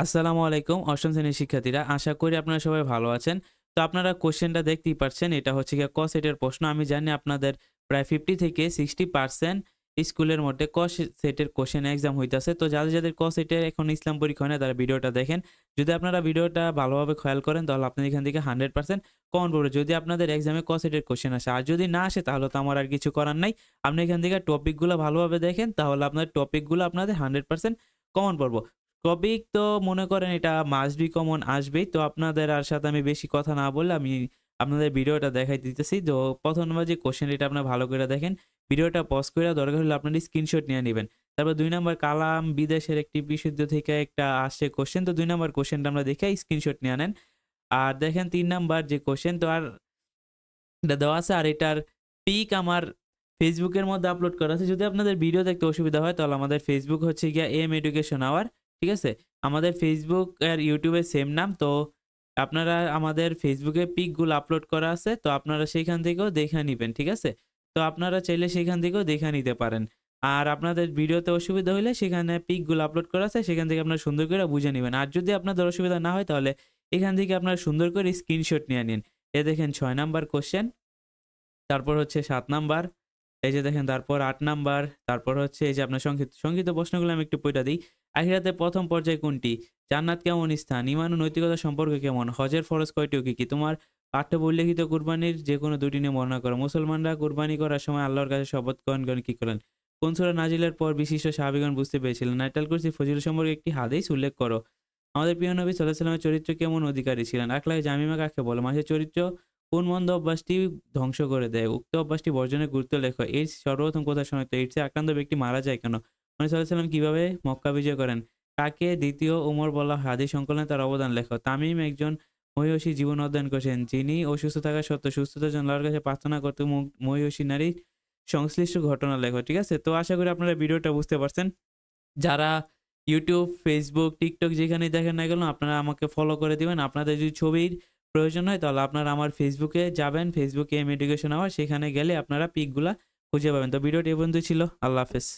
আসসালামু আলাইকুম অষ্টম শ্রেণীর শিক্ষার্থীরা, আশা করি আপনারা সবাই ভালো আছেন। তো আপনারা কোশ্চেনটা দেখতেই পাচ্ছেন, এটা হচ্ছে গিয়ে ক সেটের প্রশ্ন। আমি জানি আপনাদের প্রায় 50 থেকে 60% স্কুলের মধ্যে সেটের কোশ্চেন এক্সাম হইতাছে। তো যাদের ক সেটের এখন ইসলাম পরীক্ষা হয় না তারা ভিডিওটা দেখেন। যদি আপনারা ভিডিওটা ভালোভাবে খেয়াল করেন তাহলে আপনাদের এখান থেকে 100% কমন পড়বে। যদি আপনাদের এক্সামে ক সেটের কোশ্চেন আসে, আর যদি না আসে তাহলে তো আমার আর কিছু করার নাই। আপনি এখান থেকে টপিকগুলো ভালোভাবে দেখেন, তাহলে আপনার টপিকগুলো আপনাদের 100% কমন পড়বে। টপিক তো মনে করেন এটা মাস্ট বি কমন আসবেই। তো আপনাদের আর সাথে আমি বেশি কথা না বলে আমি আপনাদের ভিডিওটা দেখাই দিতেছি। তো ১ম নাম্বার যে কোয়েশ্চেন এটা আপনারা ভালো করে দেখেন। ভিডিওটা পজ কইরা দরকার হলে আপনারা স্ক্রিনশট নিয়ে নিবেন। তারপর ২ নাম্বার কালাম বিদেশের একটি বিশুদ্ধ থেকে একটা আসছে কোয়েশ্চেন। তো ২ নাম্বার কোয়েশ্চেনটা আমরা দেখে স্ক্রিনশট নিয়ে নেন। আর দেখেন ৩ নাম্বার যে কোয়েশ্চেন তো আর এটা দেওয়া আছে, আর এটার পিক আমার Facebook এর মধ্যে আপলোড করা আছে। যদি আপনাদের ভিডিও দেখতে অসুবিধা হয় তাহলে আমাদের Facebook হচ্ছে গিয়া এম এডুকেশন আওয়ার। ঠিক আছে? আমাদের Facebook আর YouTube এর সেম নাম। তো আপনারা আমাদের Facebook এ পিকগুলো আপলোড করা আছে। তো আপনারা সেইখান থেকেও দেখে নিবেন। ঠিক আছে? তো আপনারা চাইলে সেখান থেকেও দেখে নিতে পারেন। আর আপনাদের ভিডিওতে অসুবিধা হইলে সেখানে পিকগুলো আপলোড করা আছে, সেখান থেকে আপনারা সুন্দর করে বুঝে নিবেন। আর যদি আপনাদের অসুবিধা না হয় তাহলে এখান থেকে আপনারা সুন্দর করে স্ক্রিনশট নিয়ে নিন। দেখেন ৬ নাম্বার কোয়েশ্চেন, তারপর হচ্ছে ৭ নাম্বার, এই যে দেখেন তারপর ৮ নাম্বার, তারপর হচ্ছে এই যে আপনার সংক্ষিপ্ত প্রশ্নগুলো আমি একটু পইড়া দেই। আখিরাতের ১ম পর্যায় কোনটি? জান্নাত কেমন স্থান? ঈমান ও নৈতিকতা সম্পর্ক কেমন? হজের ফরজ কয়টি ও কি, কি? তোমার পাঠ্য বই উল্লেখিত কুরবানির যেকোনো ২ টি নিয়ম বর্ণনা করো। মুসলমানরা কুরবানি করার সময় আল্লাহর কাছে শপথ করেন কি করেন? কোন সূরা নাজিলের পর বিশিষ্ট সাহাবীগণ বুঝতে পেরেছিলেন? আয়াতুল কুরসির ফজিলত সম্পর্কে একটি হাদীস উল্লেখ করো। আমাদের প্রিয় নবী সাল্লাল্লাহু আলাইহি ওয়াসাল্লামের চরিত্র কেমন অধিকারী ছিলেন? আখলাকে জামিমা কাকে বলে? মানুষের চরিত্র কোন মন্দ অভ্যাসটি ধ্বংস করে দেয়? উক্ত অভ্যাসটি বর্জনের গুরুত্ব লেখো। এইডস সর্বপ্রথম কোথায় শনাক্ত? এইডসে আক্রান্ত ব্যক্তি মারা যায় কেন? নবী সাল্লাল্লাহু আলাইহি ওয়াসাল্লাম কিভাবে মক্কা বিজয় করেন? কাকে দ্বিতীয় ওমর বলা হয়? হাদীস সংকলনে তার অবদান লেখো। তামিম একজন মহীয়সী জীবন অধ্যয়ন করেছেন, যিনি অসুস্থ থাকা সত্ত্বেও সুস্থতার জন্য আল্লাহর কাছে প্রার্থনা করতে মহীয়সী নারীর সংশ্লিষ্ট ঘটনা লেখো। ঠিক আছে? তো আশা করি আপনারা ভিডিওটা বুঝতে পারছেন। যারা YouTube, Facebook, TikTok যেখানেই দেখেন না কেন আপনারা আমাকে ফলো করে দিবেন। আপনাদের যদি ছবির প্রয়োজন হয় তাহলে আপনারা আমার Facebook এ যাবেন। Facebook এ এম এডুকেশন আওয়ার, সেখানে গেলে আপনারা পিকগুলা খুঁজে পাবেন। তো ভিডিওটি এ পর্যন্তই ছিল। আল্লাহ হাফেজ।